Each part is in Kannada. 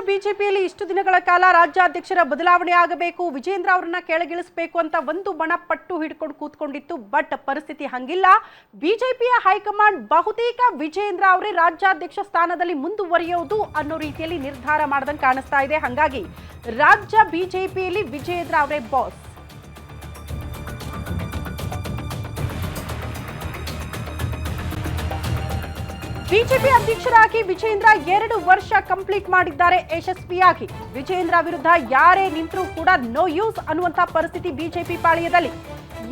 ಬಿಜೆಪಿಯಲ್ಲಿ ಇಷ್ಟು ದಿನಗಳ ಕಾಲ ರಾಜ್ಯಾಧ್ಯಕ್ಷರ ಬದಲಾವಣೆ ಆಗಬೇಕು, ವಿಜೇಂದ್ರ ಅವರನ್ನ ಕೆಳಗಿಳಿಸಬೇಕು ಅಂತ ಒಂದು ಬಣ ಪಟ್ಟು ಹಿಡ್ಕೊಂಡು ಕೂತ್ಕೊಂಡಿತ್ತು. ಬಟ್ ಪರಿಸ್ಥಿತಿ ಹಂಗಿಲ್ಲ. ಬಿಜೆಪಿಯ ಹೈಕಮಾಂಡ್ ಬಹುತೇಕ ವಿಜೇಂದ್ರ ಅವರೇ ರಾಜ್ಯಾಧ್ಯಕ್ಷ ಸ್ಥಾನದಲ್ಲಿ ಮುಂದುವರಿಯೋದು ಅನ್ನೋ ರೀತಿಯಲ್ಲಿ ನಿರ್ಧಾರ ಮಾಡಿದಂಗೆ ಕಾಣಿಸ್ತಾ ಇದೆ. ಹಾಗಾಗಿ ರಾಜ್ಯ ಬಿಜೆಪಿಯಲ್ಲಿ ವಿಜೇಂದ್ರ ಅವರೇ ಬಾಸ್. ಬಿಜೆಪಿ ಅಧ್ಯಕ್ಷರಾಗಿ ವಿಜೇಂದ್ರ 2 ವರ್ಷ ಕಂಪ್ಲೀಟ್ ಮಾಡಿದ್ದಾರೆ ಯಶಸ್ವಿಯಾಗಿ. ವಿಜೇಂದ್ರ ವಿರುದ್ಧ ಯಾರೇ ನಿಂತರೂ ಕೂಡ ನೋ ಯೂಸ್ ಅನ್ನುವಂತ ಪರಿಸ್ಥಿತಿ ಬಿಜೆಪಿ ಪಾಳ್ಯದಲ್ಲಿ.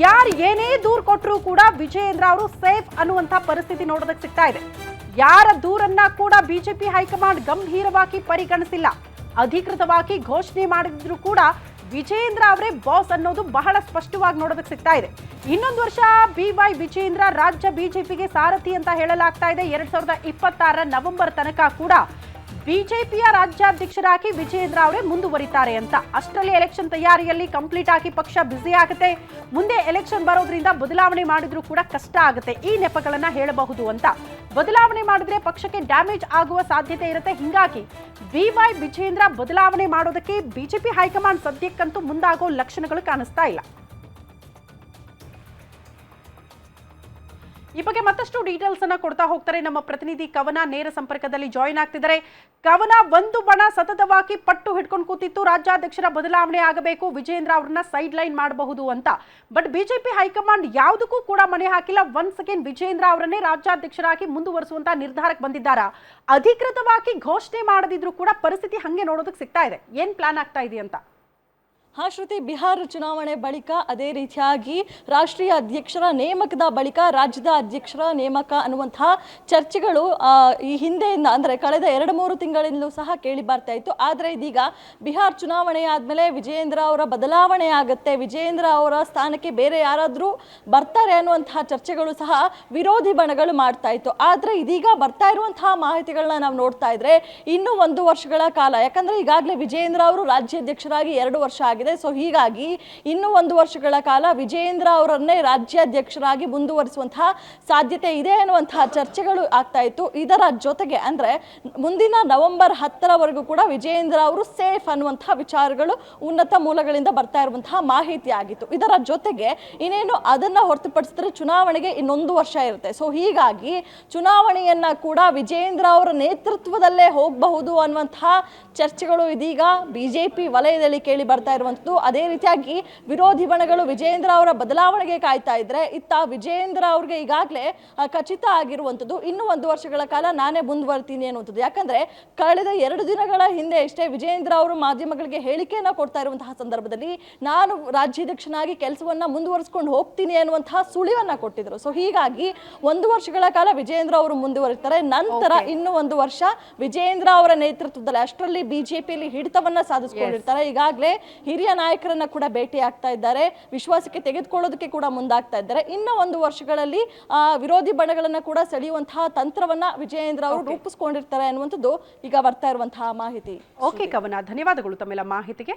ಯಾರು ಏನೇ ದೂರು ಕೊಟ್ಟರೂ ಕೂಡ ವಿಜೇಂದ್ರ ಅವರು ಸೇಫ್ ಅನ್ನುವಂತ ಪರಿಸ್ಥಿತಿ ನೋಡೋದಕ್ಕೆ ಸಿಗ್ತಾ ಇದೆ. ಯಾರ ದೂರನ್ನ ಕೂಡ ಬಿಜೆಪಿ ಹೈಕಮಾಂಡ್ ಗಂಭೀರವಾಗಿ ಪರಿಗಣಿಸಿಲ್ಲ. ಅಧಿಕೃತವಾಗಿ ಘೋಷಣೆ ಮಾಡಿದ್ರು ಕೂಡ ವಿಜೇಂದ್ರ ಅವರೇ ಬಾಸ್ ಅನ್ನೋದು ಬಹಳ ಸ್ಪಷ್ಟವಾಗಿ ನೋಡೋದಕ್ಕೆ ಸಿಗ್ತಾ ಇದೆ. ಇನ್ನೊಂದು ವರ್ಷ BY ವಿಜೇಂದ್ರ ರಾಜ್ಯ ಬಿಜೆಪಿಗೆ ಸಾರಥಿ ಅಂತ ಹೇಳಲಾಗ್ತಾ ಇದೆ. 2026 ನವೆಂಬರ್ ತನಕ ಕೂಡ ಬಿಜೆಪಿಯ ರಾಜ್ಯಾಧ್ಯಕ್ಷರಾಗಿ ವಿಜೇಂದ್ರ ಅವರೇ ಮುಂದುವರಿತಾರೆ ಅಂತ. ಅಷ್ಟರಲ್ಲಿ ಎಲೆಕ್ಷನ್ ತಯಾರಿಯಲ್ಲಿ ಕಂಪ್ಲೀಟ್ ಆಗಿ ಪಕ್ಷ ಬ್ಯುಸಿ ಆಗುತ್ತೆ. ಮುಂದೆ ಎಲೆಕ್ಷನ್ ಬರೋದ್ರಿಂದ ಬದಲಾವಣೆ ಮಾಡಿದ್ರೂ ಕೂಡ ಕಷ್ಟ ಆಗುತ್ತೆ. ಈ ನೆಪಗಳನ್ನ ಹೇಳಬಹುದು ಅಂತ. ಬದಲಾವಣೆ ಮಾಡಿದ್ರೆ ಪಕ್ಷಕ್ಕೆ ಡ್ಯಾಮೇಜ್ ಆಗುವ ಸಾಧ್ಯತೆ ಇರುತ್ತೆ. ಹಿಂಗಾಗಿ BY ವಿಜೇಂದ್ರ ಬದಲಾವಣೆ ಮಾಡೋದಕ್ಕೆ ಬಿಜೆಪಿ ಹೈಕಮಾಂಡ್ ಸದ್ಯಕ್ಕಂತೂ ಮುಂದಾಗೋ ಲಕ್ಷಣಗಳು ಕಾಣಿಸ್ತಾ ಇಲ್ಲ. ಈ ಬಗ್ಗೆ ಮತ್ತಷ್ಟು ಡೀಟೇಲ್ಸ್ ಅನ್ನ ಕೊಡ್ತಾ ಹೋಗ್ತಾರೆ ನಮ್ಮ ಪ್ರತಿನಿಧಿ ಕವನ. ನೇರ ಸಂಪರ್ಕದಲ್ಲಿ ಜಾಯಿನ್ ಆಗ್ತಿದ್ದಾರೆ. ಕವನ, ಒಂದು ಬಣ ಸತತವಾಗಿ ಪಟ್ಟು ಹಿಡ್ಕೊಂಡು ಕೂತಿತ್ತು ರಾಜ್ಯಾಧ್ಯಕ್ಷರ ಬದಲಾವಣೆ ಆಗಬೇಕು, ವಿಜೇಂದ್ರ ಅವ್ರನ್ನ ಸೈಡ್ ಲೈನ್ ಮಾಡಬಹುದು ಅಂತ. ಬಟ್ ಬಿಜೆಪಿ ಹೈಕಮಾಂಡ್ ಯಾವುದಕ್ಕೂ ಕೂಡ ಮನೆ ಹಾಕಿಲ್ಲ. ಒನ್ಸ್ ಅಗೇನ್ ವಿಜೇಂದ್ರ ಅವರನ್ನೇ ರಾಜ್ಯಾಧ್ಯಕ್ಷರಾಗಿ ಮುಂದುವರಿಸುವಂತ ನಿರ್ಧಾರಕ್ಕೆ ಬಂದಿದ್ದಾರಾ? ಅಧಿಕೃತವಾಗಿ ಘೋಷಣೆ ಮಾಡದಿದ್ರು ಕೂಡ ಪರಿಸ್ಥಿತಿ ಹಂಗೆ ನೋಡೋದಕ್ಕೆ ಸಿಗ್ತಾ ಇದೆ. ಏನ್ ಪ್ಲಾನ್ ಆಗ್ತಾ ಇದೆ ಅಂತ? ಶ್ರುತಿ, ಬಿಹಾರ ಚುನಾವಣೆ ಬಳಿಕ ಅದೇ ರೀತಿಯಾಗಿ ರಾಷ್ಟ್ರೀಯ ಅಧ್ಯಕ್ಷರ ನೇಮಕದ ಬಳಿಕ ರಾಜ್ಯದ ಅಧ್ಯಕ್ಷರ ನೇಮಕ ಅನ್ನುವಂತಹ ಚರ್ಚೆಗಳು ಈ ಹಿಂದೆಯಿಂದ ಅಂದರೆ ಕಳೆದ 2-3 ತಿಂಗಳಿಂದಲೂ ಸಹ ಕೇಳಿ ಬರ್ತಾ ಇತ್ತು. ಆದರೆ ಇದೀಗ ಬಿಹಾರ್ ಚುನಾವಣೆ ಆದಮೇಲೆ ವಿಜೇಂದ್ರ ಅವರ ಬದಲಾವಣೆ ಆಗುತ್ತೆ, ವಿಜೇಂದ್ರ ಅವರ ಸ್ಥಾನಕ್ಕೆ ಬೇರೆ ಯಾರಾದರೂ ಬರ್ತಾರೆ ಅನ್ನುವಂತಹ ಚರ್ಚೆಗಳು ಸಹ ವಿರೋಧಿ ಬಣಗಳು ಮಾಡ್ತಾ ಇತ್ತು. ಆದರೆ ಇದೀಗ ಬರ್ತಾ ಇರುವಂತಹ ಮಾಹಿತಿಗಳನ್ನ ನಾವು ನೋಡ್ತಾ ಇದ್ರೆ ಇನ್ನೂ 1 ವರ್ಷಗಳ ಕಾಲ, ಯಾಕಂದ್ರೆ ಈಗಾಗಲೇ ವಿಜೇಂದ್ರ ಅವರು ರಾಜ್ಯಾಧ್ಯಕ್ಷರಾಗಿ 2 ವರ್ಷ ಆಗಿದೆ. ಸೊ ಹೀಗಾಗಿ ಇನ್ನು 1 ವರ್ಷಗಳ ಕಾಲ ವಿಜೇಂದ್ರ ಅವರನ್ನೇ ರಾಜ್ಯಾಧ್ಯಕ್ಷರಾಗಿ ಮುಂದುವರಿಸುವಂತಹ ಸಾಧ್ಯತೆ ಇದೆ ಅನ್ನುವಂತಹ ಚರ್ಚೆಗಳು ಆಗ್ತಾ ಇತ್ತು. ಇದರ ಜೊತೆಗೆ ಅಂದ್ರೆ ಮುಂದಿನ ನವೆಂಬರ್ 10ರವರೆಗೂ ಕೂಡ ವಿಜೇಂದ್ರ ಅವರು ಸೇಫ್ ಅನ್ನುವಂತಹ ವಿಚಾರಗಳು ಉನ್ನತ ಮೂಲಗಳಿಂದ ಬರ್ತಾ ಇರುವಂತಹ ಮಾಹಿತಿ ಆಗಿತ್ತು. ಇದರ ಜೊತೆಗೆ ಇನ್ನೇನು ಅದನ್ನ ಹೊರತುಪಡಿಸಿದ್ರೆ ಚುನಾವಣೆಗೆ ಇನ್ನೊಂದು ವರ್ಷ ಇರುತ್ತೆ. ಸೊ ಹೀಗಾಗಿ ಚುನಾವಣೆಯನ್ನ ಕೂಡ ವಿಜೇಂದ್ರ ಅವರ ನೇತೃತ್ವದಲ್ಲೇ ಹೋಗಬಹುದು ಅನ್ನುವಂತಹ ಚರ್ಚೆಗಳು ಇದೀಗ ಬಿಜೆಪಿ ವಲಯದಲ್ಲಿ ಕೇಳಿ ಬರ್ತಾ ಇರುವಂತದ್ದು. ಅದೇ ರೀತಿಯಾಗಿ ವಿರೋಧಿ ಬಣಗಳು ವಿಜೇಂದ್ರ ಅವರ ಬದಲಾವಣೆಗೆ ಕಾಯ್ತಾ ಇದ್ರೆ, ಇತ್ತ ವಿಜೇಂದ್ರ ಅವ್ರಿಗೆ ಈಗಾಗಲೇ ಖಚಿತ ಆಗಿರುವಂಥದ್ದು ಇನ್ನು 1 ವರ್ಷಗಳ ಕಾಲ ನಾನೇ ಮುಂದುವರ್ತೀನಿ ಅನ್ನುವಂಥದ್ದು. ಯಾಕಂದ್ರೆ ಕಳೆದ 2 ದಿನಗಳ ಹಿಂದೆ ಅಷ್ಟೇ ವಿಜೇಂದ್ರ ಅವರು ಮಾಧ್ಯಮಗಳಿಗೆ ಹೇಳಿಕೆಯನ್ನ ಕೊಡ್ತಾ ಇರುವಂತಹ ಸಂದರ್ಭದಲ್ಲಿ ನಾನು ರಾಜ್ಯಾಧ್ಯಕ್ಷನಾಗಿ ಕೆಲಸವನ್ನ ಮುಂದುವರಿಸಿಕೊಂಡು ಹೋಗ್ತೀನಿ ಅನ್ನುವಂತಹ ಸುಳಿವನ್ನ ಕೊಟ್ಟಿದ್ರು. ಸೊ ಹೀಗಾಗಿ 1 ವರ್ಷಗಳ ಕಾಲ ವಿಜೇಂದ್ರ ಅವರು ಮುಂದುವರಿತಾರೆ. ನಂತರ ಇನ್ನು 1 ವರ್ಷ ವಿಜೇಂದ್ರ ಅವರ ನೇತೃತ್ವದಲ್ಲಿ, ಅಷ್ಟರಲ್ಲಿ ಬಿಜೆಪಿಯಲ್ಲಿ ಹಿಡಿತವನ್ನ ಸಾಧಿಸಿಕೊಂಡಿರ್ತಾರೆ. ಈಗಾಗಲೇ ಹಿರಿಯ ನಾಯಕರನ್ನ ಕೂಡ ಭೇಟಿ ಆಗ್ತಾ ಇದ್ದಾರೆ, ವಿಶ್ವಾಸಕ್ಕೆ ತೆಗೆದುಕೊಳ್ಳೋದಕ್ಕೆ ಕೂಡ ಮುಂದಾಗ್ತಾ ಇದ್ದಾರೆ. ಇನ್ನು 1 ವರ್ಷಗಳಲ್ಲಿ ವಿರೋಧಿ ಬಣಗಳನ್ನ ಕೂಡ ಸೆಳೆಯುವಂತಹ ತಂತ್ರವನ್ನ ವಿಜೇಂದ್ರ ಅವರು ರೂಪಿಸ್ಕೊಂಡಿರ್ತಾರೆ ಅನ್ನುವಂಥದ್ದು ಈಗ ಬರ್ತಾ ಇರುವಂತಹ ಮಾಹಿತಿ. ಓಕೆ ಕವನ, ಧನ್ಯವಾದಗಳು ತಮ್ಮೆಲ್ಲ ಮಾಹಿತಿಗೆ.